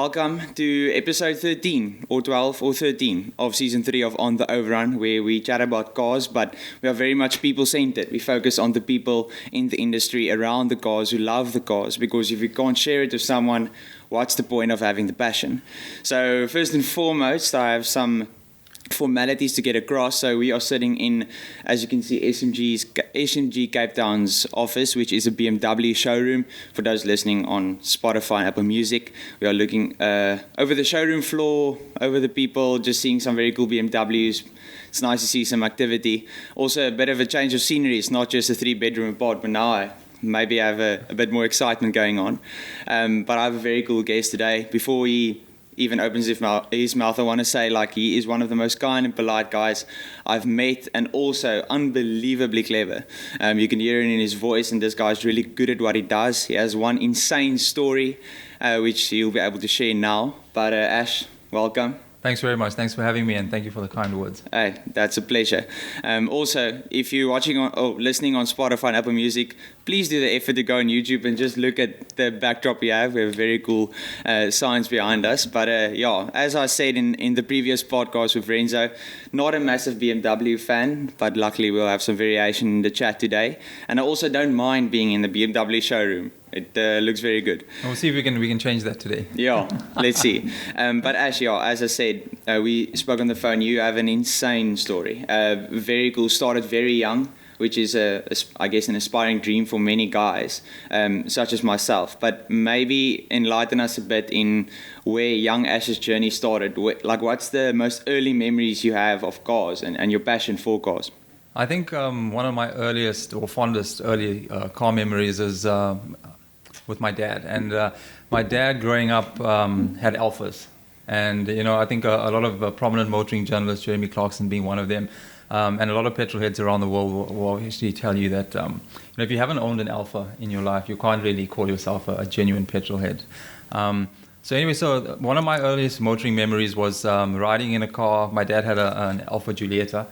welcome to episode 13 or 12 or 13 of season 3 of On The Overrun, where we chat about cars, but we are very much people-centered. We focus on the people in the industry around the cars who love the cars, because if you can't share it with someone, what's the point of having the passion? So first and foremost, I have some formalities to get across. So we are sitting in, as you can see, SMG Cape Town's office, which is a BMW showroom. For those listening on Spotify and Apple Music, we are looking over the showroom floor, over the people, just seeing some very cool BMWs. It's nice to see some activity. Also a bit of a change of scenery. It's not just a 3-bedroom apartment now. I have a bit more excitement going on. But I have a very cool guest today. Before he even opens his mouth, I want to say, he is one of the most kind and polite guys I've met, and also unbelievably clever. You can hear it in his voice, and this guy's really good at what he does. He has one insane story, which he'll be able to share now. But Ash, welcome. Thanks very much. Thanks for having me, and thank you for the kind words. Hey, that's a pleasure. Also, if you're watching or listening on Spotify and Apple Music, please do the effort to go on YouTube and just look at the backdrop we have. We have very cool signs behind us. But as I said in the previous podcast with Renzo, not a massive BMW fan, but luckily we'll have some variation in the chat today. And I also don't mind being in the BMW showroom. It looks very good. And we'll see if we can change that today. Yeah, let's see. But Ash, as I said, we spoke on the phone. You have an insane story. Very cool. Started very young, which is, I guess, an aspiring dream for many guys, such as myself. But maybe enlighten us a bit in where young Ash's journey started. What's the most early memories you have of cars and your passion for cars? I think one of my earliest or fondest early car memories is with my dad. And my dad growing up had Alfas. And, I think a lot of prominent motoring journalists, Jeremy Clarkson being one of them, and a lot of petrol heads around the world will actually tell you that if you haven't owned an Alfa in your life, you can't really call yourself a genuine petrol head. So one of my earliest motoring memories was riding in a car. My dad had an Alfa Giulietta,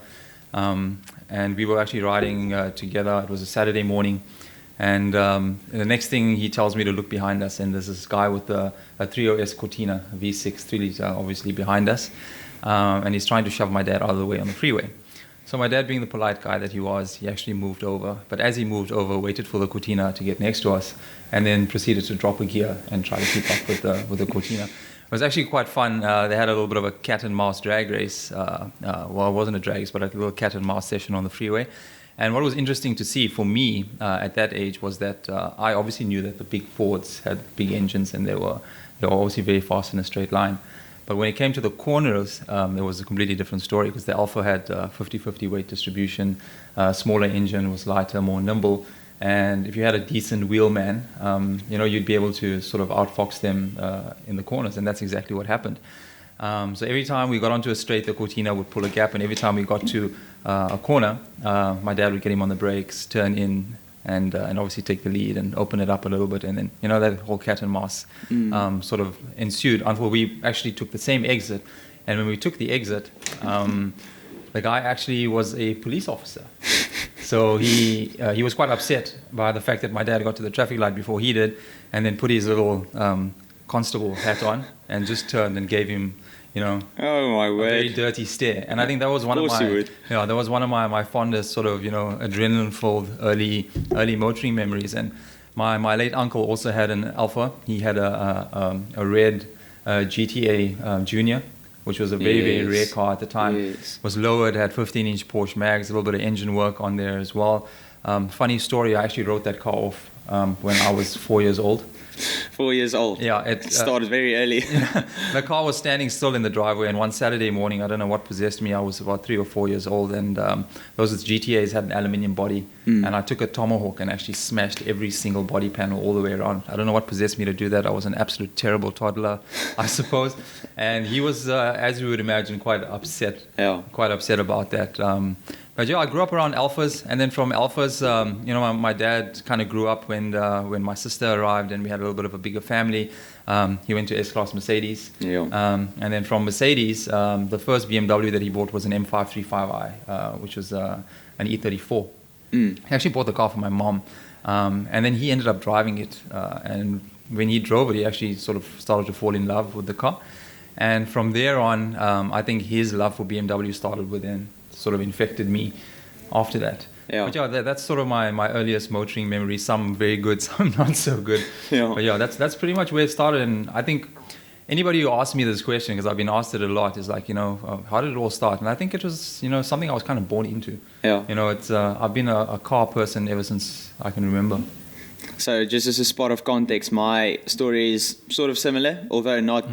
and we were actually riding together. It was a Saturday morning. And the next thing, he tells me to look behind us, and there's this guy with a 3.0S Cortina V6 3-liter obviously behind us, and he's trying to shove my dad out of the way on the freeway. So my dad, being the polite guy that he was, he actually moved over, but as he moved over, waited for the Cortina to get next to us, and then proceeded to drop a gear and try to keep up with the Cortina. It was actually quite fun. They had a little bit of a cat and mouse drag race. Well, it wasn't a drag race, but a little cat and mouse session on the freeway. And what was interesting to see for me at that age was that I obviously knew that the big Fords had big engines, and they were obviously very fast in a straight line. But when it came to the corners, it was a completely different story, because the Alfa had 50-50 weight distribution, smaller engine, was lighter, more nimble. And if you had a decent wheelman, you'd be able to sort of outfox them in the corners, and that's exactly what happened. So every time we got onto a straight, the Cortina would pull a gap, and every time we got to a corner, my dad would get him on the brakes, turn in, and obviously take the lead and open it up a little bit, and then that whole cat and mouse sort of ensued until we actually took the same exit. And when we took the exit, the guy actually was a police officer. So he was quite upset by the fact that my dad got to the traffic light before he did, and then put his little constable hat on and just turned and gave him, oh my word, a very dirty stare. And I think that was one of my fondest sort of adrenaline-filled early motoring memories. And my late uncle also had an Alfa. He had a red GTA Junior, which was a very, very rare car at the time. Yes. Was lowered, had 15-inch Porsche mags, a little bit of engine work on there as well. Funny story, I actually wrote that car off when I was 4 years old. 4 years old. Yeah, it started very early. The car was standing still in the driveway, and one Saturday morning, I don't know what possessed me. I was about 3 or 4 years old, and those GTAs had an aluminium body, and I took a tomahawk and actually smashed every single body panel all the way around. I don't know what possessed me to do that. I was an absolute terrible toddler, I suppose. And he was, as you would imagine, quite upset about that. But I grew up around Alfas, and then from Alfas, my dad kind of grew up when my sister arrived, and we had a little bit of a bigger family. He went to S-Class Mercedes, and then from Mercedes, the first BMW that he bought was an M535i, which was an E34. He actually bought the car for my mom, and then he ended up driving it, and when he drove it, he actually sort of started to fall in love with the car. And from there on, I think his love for BMW started within, sort of infected me after that. Yeah. But yeah, that's sort of my earliest motoring memories. Some very good, some not so good. Yeah. But yeah, that's pretty much where it started. And I think anybody who asks me this question, because I've been asked it a lot, is like, how did it all start? And I think it was, something I was kind of born into. Yeah. It's I've been a car person ever since I can remember. So just as a spot of context, my story is sort of similar, although not,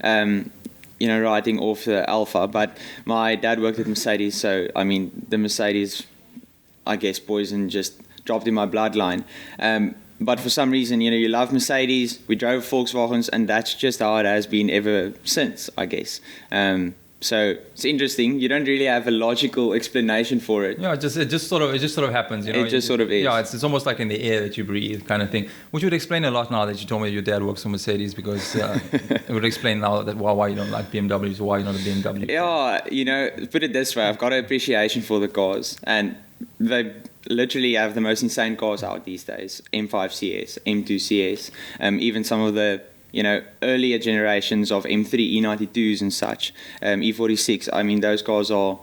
riding off the Alfa. But my dad worked at Mercedes, so I mean the Mercedes, I guess, poison just dropped in my bloodline. But for some reason, you love Mercedes. We drove Volkswagens, and that's just how it has been ever since, I guess. So it's interesting. You don't really have a logical explanation for it. Yeah, it just sort of happens. It just sort of is. Yeah, it's almost like in the air that you breathe, kind of thing. Which would explain a lot now that you told me your dad works for Mercedes, because it would explain now that why you don't like BMWs, or why you're not a BMW. Yeah, put it this way: I've got an appreciation for the cars, and they literally have the most insane cars out these days. M5 CS, M2 CS, even some of the earlier generations of M3 E92s and such, E46. I mean, those cars are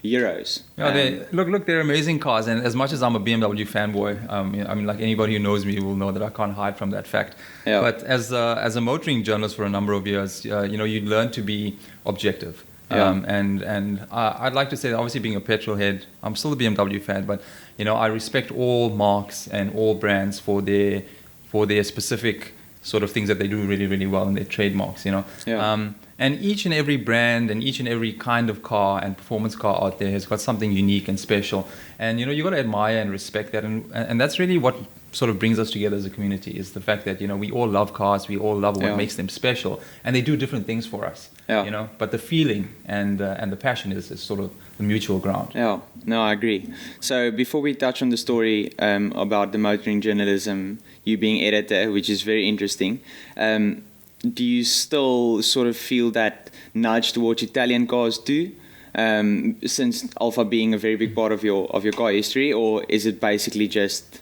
heroes. Yeah, they're amazing cars. And as much as I'm a BMW fanboy, I mean, like anybody who knows me will know that I can't hide from that fact. Yeah. But as a motoring journalist for a number of years, you learn to be objective. Yeah. And I'd like to say that obviously being a petrol head, I'm still a BMW fan, but I respect all marques and all brands for their specific sort of things that they do really, really well in their trademarks, Yeah. And each and every brand and each and every kind of car and performance car out there has got something unique and special. And, you got to admire and respect that. And that's really what sort of brings us together as a community, is the fact that, we all love cars, we all love what makes them special, and they do different things for us, but the feeling and the passion is sort of the mutual ground. Yeah, no, I agree. So before we touch on the story about the motoring journalism, you being editor, which is very interesting, do you still sort of feel that nudge towards Italian cars too? Since Alfa being a very big part of your car history, or is it basically just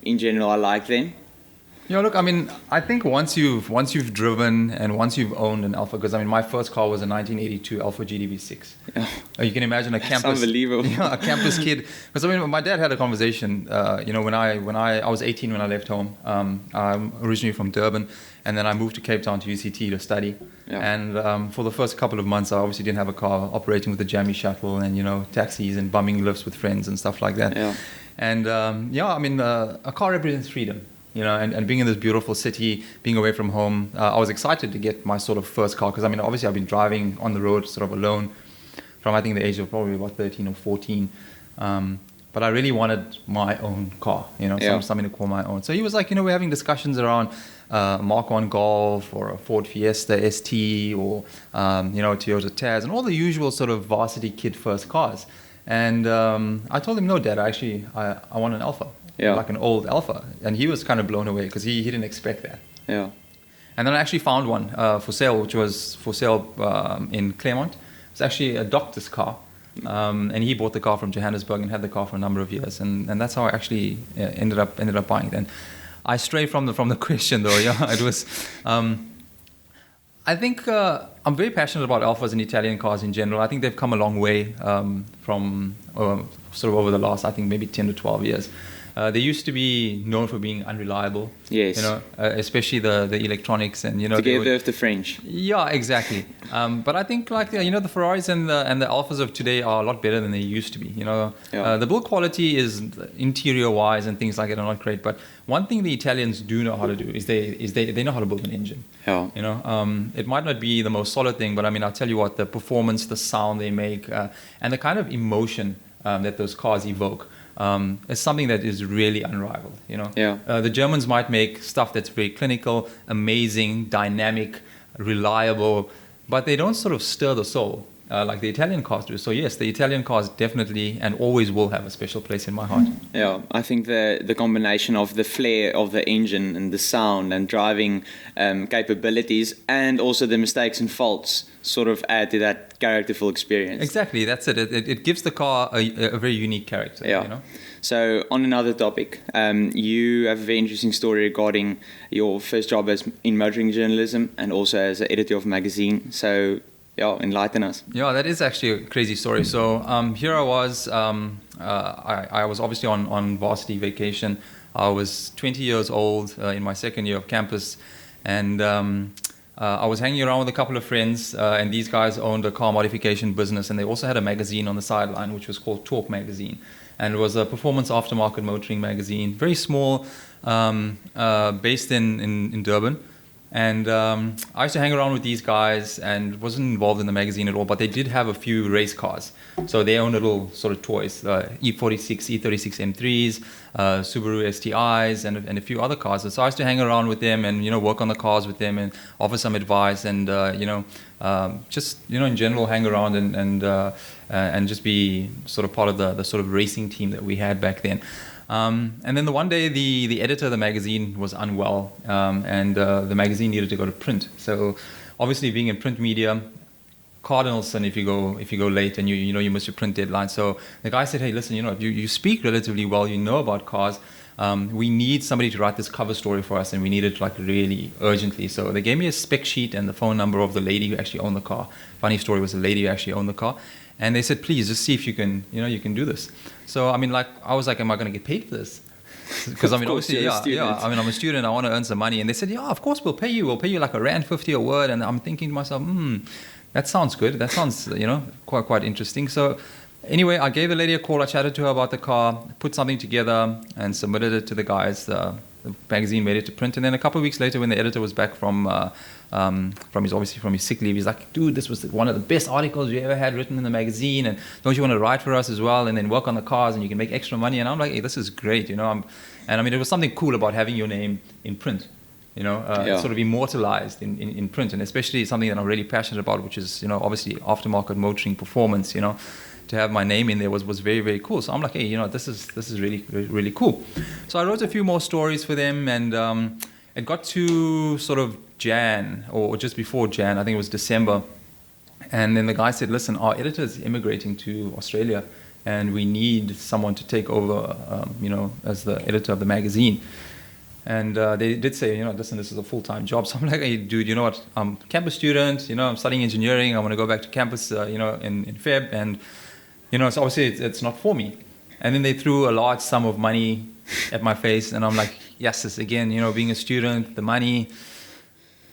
in general I like them? Look, I mean, I think once you've driven and once you've owned an Alfa, because I mean, my first car was a 1982 Alfa GDV6. Yeah. You can imagine a campus. That's unbelievable. A campus kid. Because I mean, my dad had a conversation. When I was 18 when I left home. I'm originally from Durban, and then I moved to Cape Town to UCT to study. Yeah. And for the first couple of months, I obviously didn't have a car, operating with the jammy shuttle and taxis and bumming lifts with friends and stuff like that. Yeah. And I mean, a car represents freedom. And being in this beautiful city, being away from home, I was excited to get my sort of first car, because I mean, obviously I've been driving on the road sort of alone from I think the age of probably about 13 or 14. But I really wanted my own car, something to call my own. So he was like, we're having discussions around Mark 1 Golf or a Ford Fiesta ST or, Toyota Tazz and all the usual sort of varsity kid first cars. And I told him, no, Dad, I want an Alfa. Yeah. Like an old Alfa. And he was kind of blown away because he didn't expect that. Yeah. And then I actually found one for sale, which was for sale in Claremont. It's actually a doctor's car. And he bought the car from Johannesburg and had the car for a number of years. And that's how I actually ended up buying it. And I stray from the question though. Yeah, it was... I think I'm very passionate about Alfas and Italian cars in general. I think they've come a long way from sort of over the last, I think, maybe 10 to 12 years. They used to be known for being unreliable. Yes. Especially the electronics and together with the French. Yeah, exactly. But I think like the Ferraris and the Alfas of today are a lot better than they used to be. The build quality is interior wise and things like that are not great. But one thing the Italians do know how to do is they know how to build an engine. Yeah. It might not be the most solid thing, but I mean I'll tell you what, the performance, the sound they make, and the kind of emotion that those cars evoke. Is something that is really unrivaled, Yeah. The Germans might make stuff that's very clinical, amazing, dynamic, reliable, but they don't sort of stir the soul. like the Italian cars do. So yes, the Italian cars definitely and always will have a special place in my heart. Yeah, I think the combination of the flair of the engine and the sound and driving capabilities and also the mistakes and faults sort of add to that characterful experience. Exactly, that's it. It gives the car a very unique character. Yeah. You know? So on another topic, you have a very interesting story regarding your first job as in motoring journalism and also as an editor of a magazine. So yeah, enlighten us. Yeah, that is actually a crazy story. So here I was. I was obviously on varsity vacation. I was 20 years old in my second year of campus, and I was hanging around with a couple of friends. And these guys owned a car modification business, and they also had a magazine on the sideline, which was called Talk Magazine, and it was a performance aftermarket motoring magazine, very small, based in Durban. And I used to hang around with these guys and wasn't involved in the magazine at all, but they did have a few race cars. So they owned little sort of toys, E46, E36 M3s, Subaru STIs, and a few other cars. And so I used to hang around with them and, work on the cars with them and offer some advice and, just, in general, hang around and just be sort of part of the sort of racing team that we had back then. And then the one day the editor of the magazine was unwell, and the magazine needed to go to print. So obviously being in print media, cardinals, and if you go late and you miss your print deadline. So the guy said, hey, listen, you speak relatively well, you know about cars. We need somebody to write this cover story for us, and we need it like really urgently. So they gave me a spec sheet and the phone number of the lady who actually owned the car. Funny story was the lady who actually owned the car. And they said, please, just see if you can, you can do this. So, I was like, am I going to get paid for this? Because, obviously, I'm a student, I want to earn some money. And they said, yeah, of course, we'll pay you like R1.50 a word. And I'm thinking to myself, that sounds good. That sounds, quite interesting. So anyway, I gave the lady a call. I chatted to her about the car, put something together and submitted it to the guys. The magazine made it to print. And then a couple of weeks later, when the editor was back from his sick leave, he's like, dude, this was one of the best articles you ever had written in the magazine, and don't you want to write for us as well and then work on the cars and you can make extra money? And I'm like, hey, this is great, it was something cool about having your name in print, sort of immortalized in print, and especially something that I'm really passionate about, which is, obviously aftermarket motoring performance, to have my name in there was very, very cool. So I'm like, hey, this is really, really cool. So I wrote a few more stories for them, and it got to sort of Jan, or just before Jan, I think it was December. And then the guy said, listen, our editor is immigrating to Australia and we need someone to take over, as the editor of the magazine. And they did say, listen, this is a full-time job. So I'm like, hey, dude, you know what? I'm a campus student, I'm studying engineering. I want to go back to campus, in Feb. And, so obviously it's not for me. And then they threw a large sum of money at my face. And I'm like, yes, this again, being a student, the money.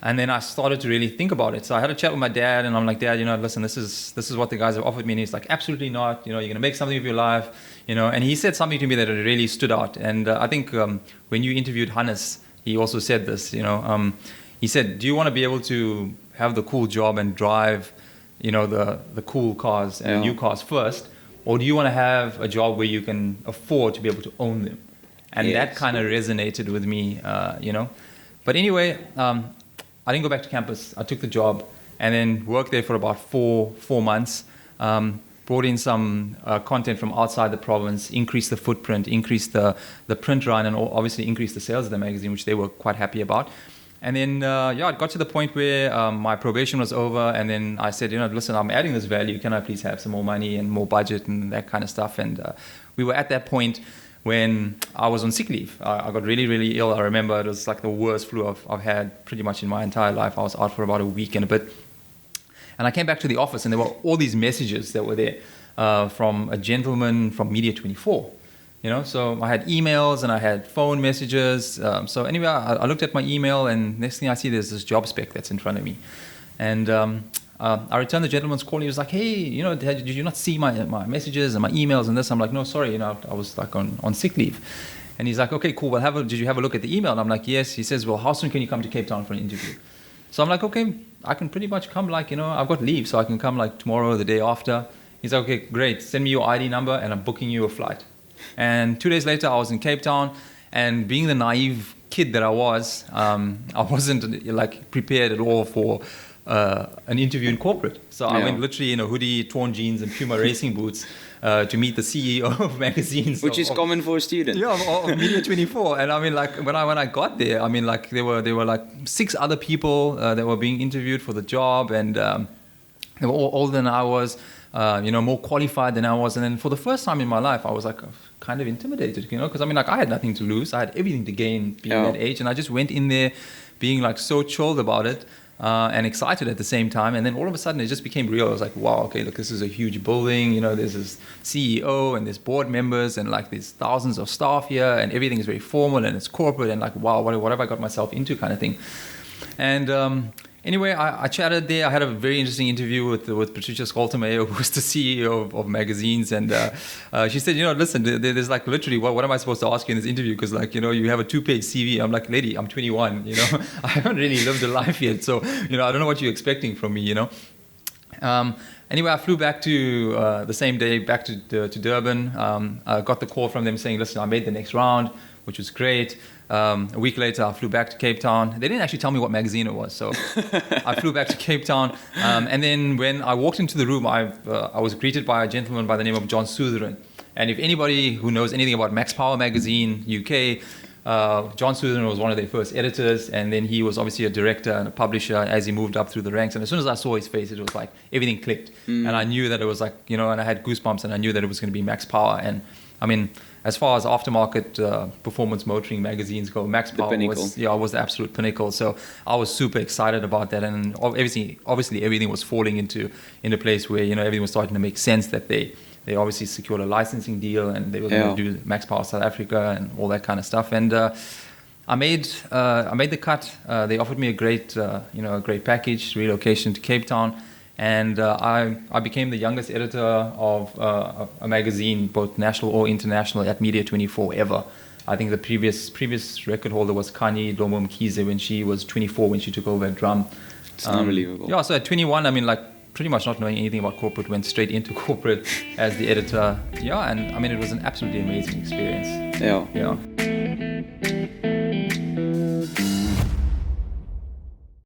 And then I started to really think about it. So I had a chat with my dad, and I'm like, Dad, listen, this is what the guys have offered me. And he's like, absolutely not. You're going to make something of your life. And he said something to me that really stood out. And I think when you interviewed Hannes, he also said this. He said, do you want to be able to have the cool job and drive, the cool cars and new cars first, or do you want to have a job where you can afford to be able to own them? And that kind of resonated with me, But anyway, I didn't go back to campus. I took the job and then worked there for about four months. Brought in some content from outside the province, increased the footprint, increased the print run, and obviously increased the sales of the magazine, which they were quite happy about. And then, it got to the point where my probation was over, and then I said, listen, I'm adding this value. Can I please have some more money and more budget and that kind of stuff? And we were at that point when I was on sick leave. I got really, really ill. I remember it was like the worst flu I've had pretty much in my entire life. I was out for about a week and a bit. And I came back to the office, and there were all these messages that were there from a gentleman from Media 24. So I had emails and I had phone messages. So anyway, I looked at my email, and next thing I see, there's this job spec that's in front of me. And I returned the gentleman's call. He was like, hey, did you not see my messages and my emails and this? I'm like, no, sorry, I was like on sick leave. And he's like, okay, cool. Well, did you have a look at the email? And I'm like, yes. He says, well, how soon can you come to Cape Town for an interview? So I'm like, okay, I can pretty much come I've got leave, so I can come tomorrow or the day after. He's like, okay, great. Send me your ID number and I'm booking you a flight. And 2 days later, I was in Cape Town, and being the naive kid that I was, I wasn't prepared at all for an interview in corporate. So I Yeah. went literally in a hoodie, torn jeans, and Puma racing boots to meet the CEO of magazines. Which is common for a student. Yeah, of Media 24. And I mean, like, when I got there, I mean, like, there were like 6 other people that were being interviewed for the job, and they were all older than I was, more qualified than I was. And then for the first time in my life, I was like kind of intimidated, because I mean, like, I had nothing to lose. I had everything to gain being that age. And I just went in there being like so chilled about it. And excited at the same time, and then all of a sudden it just became real. I was like, wow, okay, look, this is a huge building, there's this CEO and there's board members and like there's thousands of staff here, and everything is very formal and it's corporate, and like, wow, what have I got myself into, kind of thing. And anyway, I chatted there. I had a very interesting interview with Patricia Scholtemeier, who's the CEO of magazines, and she said, listen, there's like literally, what am I supposed to ask you in this interview? Because like, you have a 2-page CV. I'm like, lady, I'm 21. I haven't really lived a life yet, so I don't know what you're expecting from me. Anyway, I flew back to the same day back to Durban. I got the call from them saying, listen, I made the next round, which was great. A week later, I flew back to Cape Town. They didn't actually tell me what magazine it was, so I flew back to Cape Town. And then when I walked into the room, I was greeted by a gentleman by the name of John Sutherin. And if anybody who knows anything about Max Power magazine, UK, John Sutherin was one of their first editors, and then he was obviously a director and a publisher as he moved up through the ranks. And as soon as I saw his face, it was like everything clicked. And I knew that it was like, and I had goosebumps, and I knew that it was going to be Max Power. And I mean, as far as aftermarket performance motoring magazines go, Max Power was the absolute pinnacle. So I was super excited about that, and obviously everything was falling into place where everything was starting to make sense. That they obviously secured a licensing deal, and they were going to do Max Power South Africa and all that kind of stuff. And I made the cut. They offered me a great package, relocation to Cape Town. And I became the youngest editor of a magazine, both national or international, at Media 24 ever. I think the previous record holder was Kanye Lomo Mkhize when she was 24 when she took over at Drum. It's unbelievable. Yeah, so at 21, I mean, like, pretty much not knowing anything about corporate, went straight into corporate as the editor. Yeah, and I mean, it was an absolutely amazing experience. Yeah. Yeah.